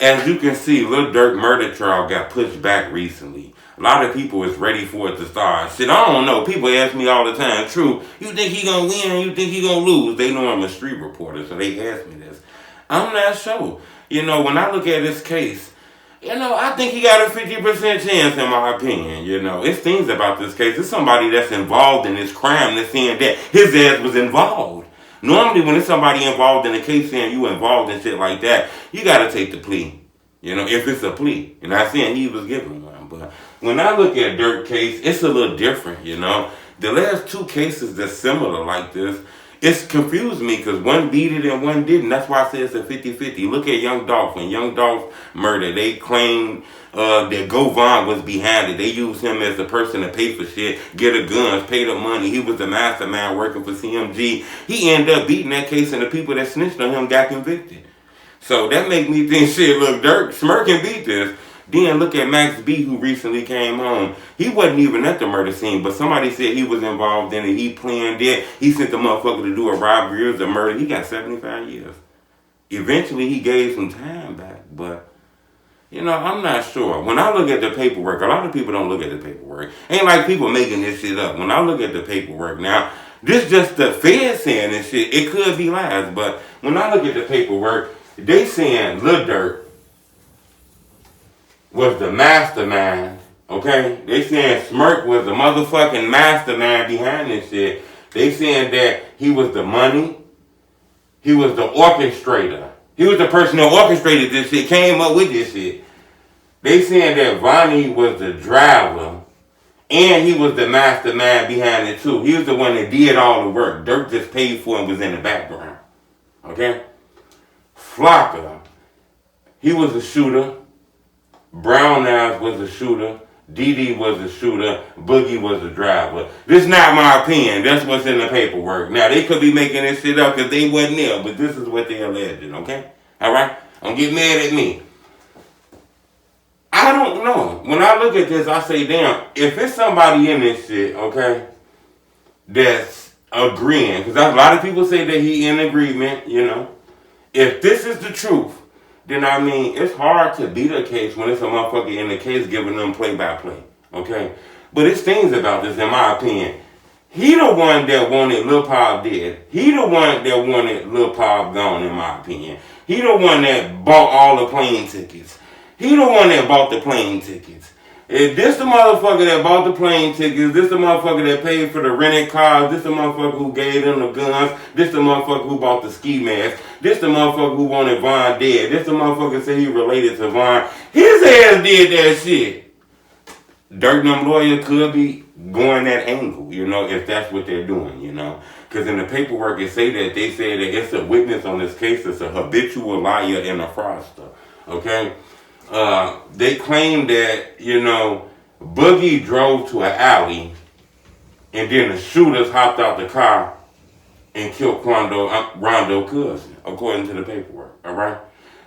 as you can see, Lil Durk murder trial got pushed back recently. A lot of people is ready for it to start. Shit, I don't know. People ask me all the time, True, you think he gonna win? You think he gonna lose? They know I'm a street reporter, so they ask me this. I'm not sure. When I look at this case, I think he got a 50% chance in my opinion. It's things about this case. It's somebody that's involved in this crime that's saying that his ass was involved. Normally when it's somebody involved in a case saying you involved in shit like that, you gotta take the plea. If it's a plea. And I'm saying he was given one. But when I look at Durk case, it's a little different, The last two cases that's similar like this, it's confused me because one beat it and one didn't. That's why I say it's a 50-50. Look at Young Dolph. When Young Dolph murder, they claimed that Vonni was behind it. They used him as the person to pay for shit, get the guns, pay the money. He was the mastermind working for CMG. He ended up beating that case and the people that snitched on him got convicted. So that make me think, shit, look, Durk, Smirk can beat this. Then look at Max B, who recently came home. He wasn't even at the murder scene, but somebody said he was involved in it. He planned it. He sent the motherfucker to do a robbery or a murder. He got 75 years. Eventually, he gave some time back, but, I'm not sure. When I look at the paperwork, a lot of people don't look at the paperwork. Ain't like people making this shit up. When I look at the paperwork now, this just the Fed saying this shit. It could be lies, but when I look at the paperwork, they saying Lil Durk was the mastermind, okay? They saying Smirk was the motherfucking mastermind behind this shit. They saying that he was the money. He was the orchestrator. He was the person that orchestrated this shit, came up with this shit. They saying that Vonni was the driver, and he was the mastermind behind it too. He was the one that did all the work. Durk just paid for and was in the background, okay? Flocka, he was a shooter. Brown Eyes was a shooter. DD was a shooter. Boogie was a driver. This is not my opinion. That's what's in the paperwork. Now, they could be making this shit up because they wasn't there, but this is what they're alleging, okay? All right? Don't get mad at me. I don't know. When I look at this, I say, damn, if it's somebody in this shit, okay, that's agreeing, because a lot of people say that he in agreement, If this is the truth, then it's hard to beat a case when it's a motherfucker in the case giving them play-by-play, okay? But it's things about this, in my opinion. He the one that wanted Lil Pop dead. He the one that wanted Lil Pop gone, in my opinion. He the one that bought all the plane tickets. He the one that bought the plane tickets. If this the motherfucker that bought the plane tickets, this the motherfucker that paid for the rented cars, this the motherfucker who gave them the guns, this the motherfucker who bought the ski mask, this the motherfucker who wanted Von dead, this the motherfucker said he related to Von. His ass did that shit. Durk and them lawyers could be going that angle, if that's what they're doing, Because in the paperwork it say that they say that it's a witness on this case that's a habitual liar and a fraudster, okay? They claim that, Boogie drove to an alley and then the shooters hopped out the car and killed Rondo cousin, according to the paperwork, all right?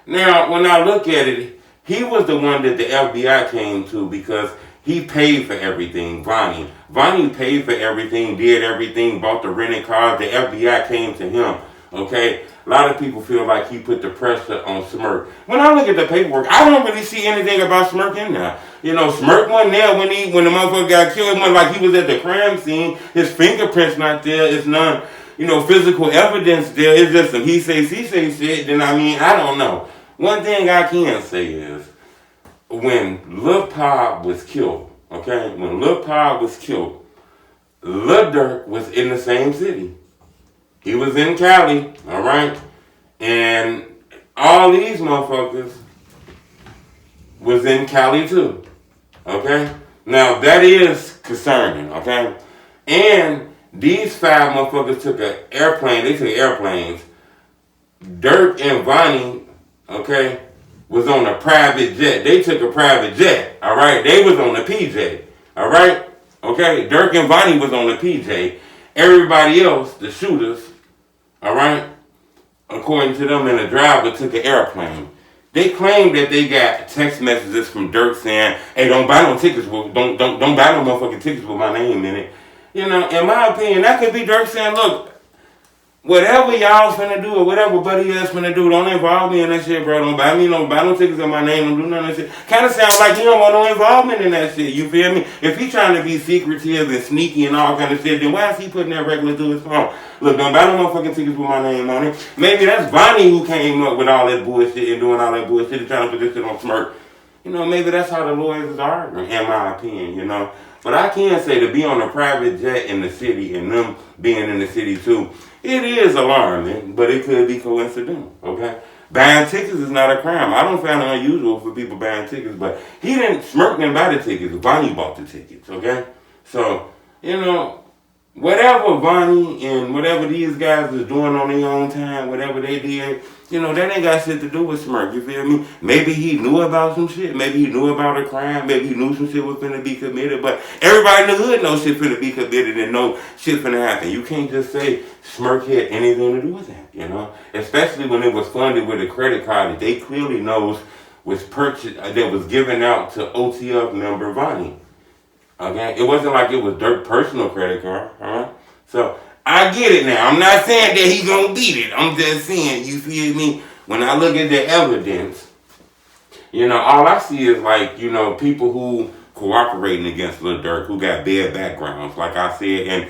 Now, when I look at it, he was the one that the FBI came to because he paid for everything, Vonni. Vonni paid for everything, did everything, bought the rented cars. The FBI came to him, okay? A lot of people feel like he put the pressure on Smirk. When I look at the paperwork, I don't really see anything about Smirk in there. Smirk wasn't there when the motherfucker got killed. It wasn't like he was at the crime scene. His fingerprints not there. It's none, physical evidence there. It's just some he say shit. Then I don't know. One thing I can say is, when Lil Pop was killed, okay? When Lil Pop was killed, Lil Durk was in the same city. He was in Cali, all right? And all these motherfuckers was in Cali too, okay? Now, that is concerning, okay? And these 5 motherfuckers took an airplane. They took airplanes. Durk and Vonni, okay, was on a private jet. They took a private jet, all right? They was on the PJ, all right? Okay, Durk and Vonni was on the PJ. Everybody else, the shooters, all right, according to them, and the driver took an airplane. They claim that they got text messages from Durk saying, "Hey, don't buy no tickets with don't buy no motherfucking tickets with my name in it." In my opinion, that could be Durk saying, "Look, Whatever y'all finna do or whatever buddy else finna do, don't involve me in that shit, bro. Don't buy no tickets in my name, don't do none of that shit. Kinda sounds like he don't want no involvement in that shit, you feel me? If he trying to be secretive and sneaky and all kind of shit, then why is he putting that regular to his phone? Look, don't buy no motherfucking tickets with my name on it. Maybe that's Vonni who came up with all that bullshit and doing all that bullshit and trying to put this shit on Smirk. You know, maybe that's how the lawyers are arguing, in my opinion, you know. But I can say to be on a private jet in the city and them being in the city too, it is alarming, but it could be coincidental, okay? Buying tickets is not a crime. I don't find it unusual for people buying tickets, but Smirk didn't buy the tickets. Vonni bought the tickets, okay? So, you know, whatever Vonni and whatever these guys is doing on their own time, whatever they did, you know, that ain't got shit to do with Smirk, you feel me? Maybe he knew about some shit. Maybe he knew about a crime. Maybe he knew some shit was finna be committed. But everybody in the hood knows shit finna be committed and know shit finna happen. You can't just say Smirk had anything to do with that, you know? Especially when it was funded with a credit card that they clearly knows was purchased, that was given out to OTF member Vonni. Okay? It wasn't like it was Durk's personal credit card, alright? So, I get it now. I'm not saying that he gonna beat it. I'm just saying, you feel me? When I look at the evidence, you know, all I see is like, you know, people who cooperating against Lil Durk, who got bad backgrounds, like I said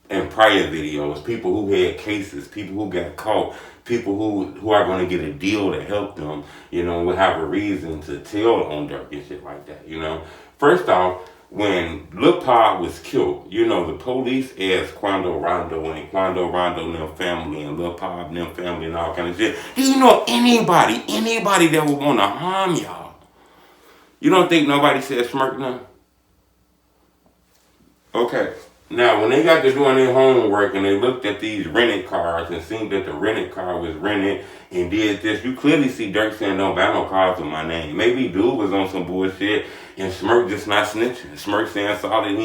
in prior videos, people who had cases, people who got caught, people who are going to get a deal to help them, you know, will have a reason to tell on Durk and shit like that, you know. First off, when Lil Pop was killed, you know, the police asked Quando Rondo and them family and Lil Pop and them family and all kind of shit, do you know anybody that would want to harm y'all? You don't think nobody said Smirk now? Okay. Now, when they got to doing their homework and they looked at these rented cars and seen that the rented car was rented and did this, you clearly see Durk saying, don't buy no cars with my name. Maybe dude was on some bullshit and Smirk just not snitching. Smirk saying solid,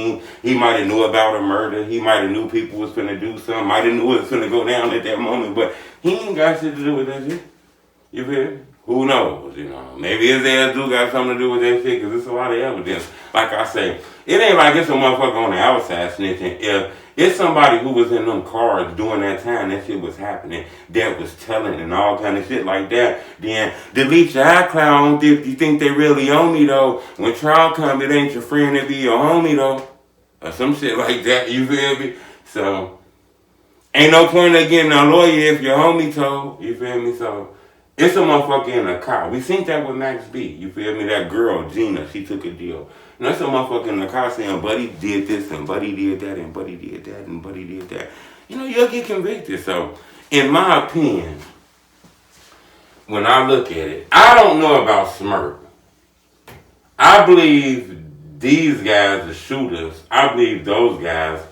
he might have knew about a murder. He might have knew people was finna do something. Might have knew it was finna go down at that moment, but he ain't got shit to do with that shit. You feel me? Who knows, you know? Maybe his ass do got something to do with that shit because there's a lot of evidence. Like I say, it ain't like it's a motherfucker on the outside snitching. If it's somebody who was in them cars during that time that shit was happening, that was telling and all kind of shit like that, then delete your iCloud if you think they really own me, though. When trial comes, it ain't your friend, it be your homie, though. Or some shit like that, you feel me? So, ain't no point in getting a lawyer if your homie told, you feel me? So, it's a motherfucker in a car. We seen that with Max B. You feel me? That girl, Gina, she took a deal. And that's a motherfucker in the car saying, Buddy did this, and Buddy did that, and Buddy did that, and Buddy did that. You know, you'll get convicted. So, in my opinion, when I look at it, I don't know about Smirk. I believe these guys, the shooters, I believe those guys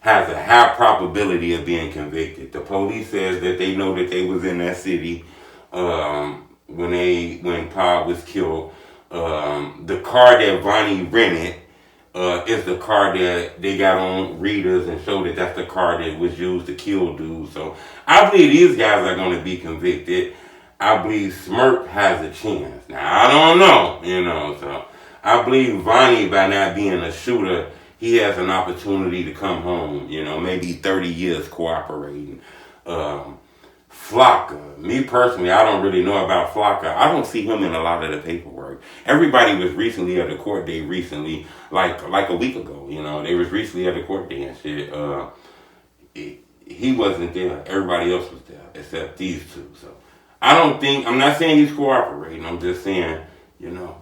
has a high probability of being convicted. The police says that they know that they was in that city when Pop was killed. The car that Vonni rented is the car that they got on readers and showed that that's the car that was used to kill dudes. So I believe these guys are going to be convicted. I believe Smirk has a chance. Now I don't know, you know. So I believe Vonni, by not being a shooter, he has an opportunity to come home. You know, maybe 30 years cooperating. Flocka, me personally, I don't really know about Flocka. I don't see him in a lot of the paperwork. Everybody was recently at the court day like a week ago, you know. They was recently at the court day and shit. He wasn't there. Everybody else was there except these two. So I'm not saying he's cooperating. I'm just saying, you know,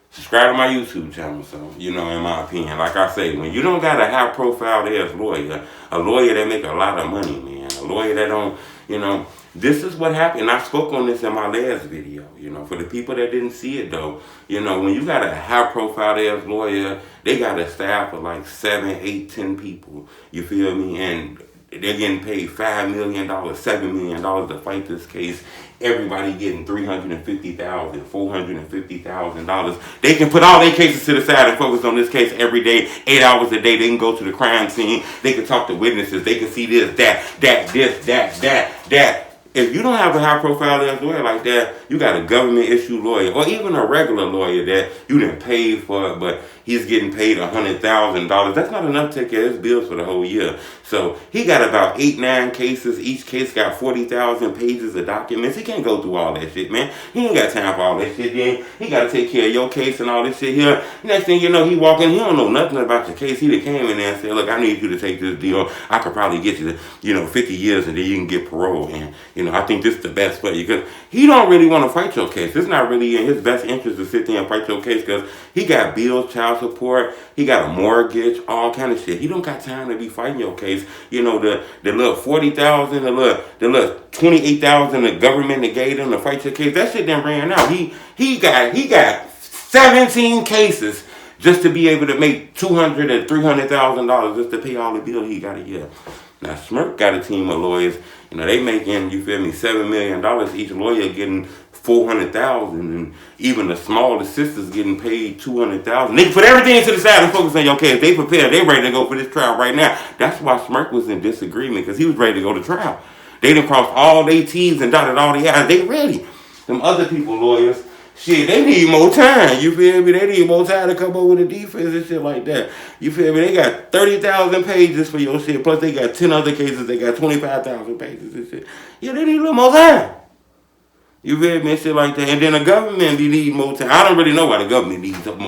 subscribe to my YouTube channel. So, you know, in my opinion, like I say, when you don't got a high profile ass lawyer, a lawyer that make a lot of money, man, a lawyer that don't, you know, this is what happened. And I spoke on this in my last video, you know, for the people that didn't see it though. You know, when you got a high profile ass lawyer, they got a staff of like 7, 8, 10 people. You feel me? And they're getting paid $5 million, $7 million to fight this case. Everybody getting $350,000, $450,000. They can put all their cases to the side and focus on this case every day, 8 hours a day. They can go to the crime scene. They can talk to witnesses. They can see this, that. if you don't have a high profile lawyer like that, you got a government issue lawyer or even a regular lawyer that you didn't pay for it, but he's getting paid $100,000. That's not enough to take care of his bills for the whole year. So he got about 8-9 cases. Each case got 40,000 pages of documents. He can't go through all that shit, man. He ain't got time for all that shit. Then he got to take care of your case and all this shit here. Next thing you know, he walking. He don't know nothing about your case. He done came in there and said, "Look, I need you to take this deal. I could probably get you to, 50 years and then you can get parole. And I think this is the best for you." Because he don't really want to fight your case. It's not really in his best interest to sit there and fight your case because he got bills, child support, he got a mortgage, all kind of shit. He don't got time to be fighting your case. The little 40,000, the little 28,000 the government that gave him to fight your case, that shit done ran out. He got 17 cases just to be able to make $200,000 and $300,000 just to pay all the bills he got a year. Now Smirk got a team of lawyers. They making, you feel me, $7 million each lawyer, getting $400,000, and even the smallest sisters getting paid $200,000. They put everything to the side and focus on your case. They prepared. They ready to go for this trial right now. That's why Smirk was in disagreement, because he was ready to go to trial. They done crossed all their T's and dotted all their I's. They ready. Them other people lawyers, shit, they need more time. You feel me? They need more time to come up with a defense and shit like that. You feel me? They got 30,000 pages for your shit. Plus they got 10 other cases. They got 25,000 pages and shit. Yeah, they need a little more time. You feel me? Shit like that. And then the government be need more time. I don't really know why the government needs more time.